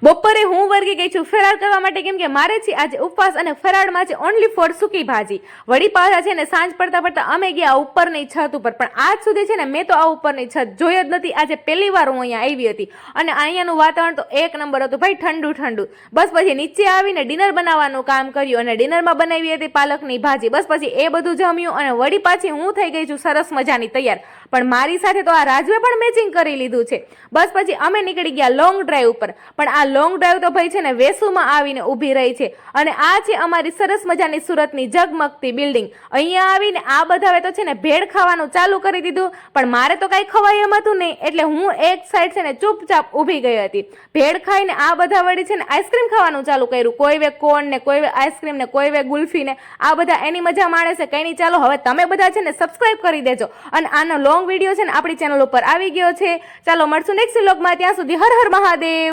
બપોરે હું વર્ગી ગઈ છું ફરાળ કરવા માટે, કેમ કે મારે છે આજે ઉપવાસ અને ફરાળમાં છે ઓનલી ફોર સૂકી ભાજી. વળી પાછા છે ને સાંજ પડતા પડતા અમે ગયા ઉપરની છત ઉપર, પણ આજ સુધી છે ને મેં તો આ ઉપરની છત જોઈ જ નથી. આજે પહેલી વાર હું અહીંયા આવી હતી અને અહીંયાનું વાતાવરણ તો એક નંબર હતું ભાઈ, ઠંડુ ઠંડુ. બસ પછી નીચે આવીને ડિનર બનાવવાનું કામ કર્યું અને ડિનરમાં બનાવી હતી પાલકની ભાજી. બસ પછી એ બધું જમ્યું અને વળી પાછી હું થઈ ગઈ છું સરસ મજાની તૈયાર. પણ મારી સાથે તો આ રાજવે પણ મેચિંગ કરી લીધું છે. બસ પછી અમે નીકળી ગયા લોંગ ડ્રાઈવ ઉપર, પણ આ લોંગ ડ્રાઈવ તો ભાઈ છે ને વેસુમાં આવીને ઊભી રહી છે. અને આ છે અમારી સરસ મજાની સુરતની ઝગમગતી બિલ્ડિંગ. અહીંયા આવીને આ બધાએ તો છે ને ભેળ ખાવાનું ચાલુ કરી દીધું, પણ મારે તો કાંઈ ખવાય એમ હતું નહીં, એટલે હું એક સાઈડ છે ને ચૂપચાપ ઊભી ગઈ હતી. ભેળ ખાઈને આ બધા વળી છે ને આઈસ્ક્રીમ ખાવાનું ચાલુ કર્યું. કોઈ વે કોર્ન ને, કોઈ વે આઈસ્ક્રીમ ને, કોઈ વે ગુલ્ફી ને. આ બધા એની મજા માણે છે. કઈ નહીં, ચાલો હવે તમે બધા છે ને સબસ્ક્રાઇબ કરી દેજો. અને આનો લોંગ વિડીયો છે ને આપણી ચેનલ ઉપર આવી ગયો છે. ચાલો મળશું નેક્સ્ટ વ્લોગમાં, ત્યાં સુધી હર હર મહાદેવ.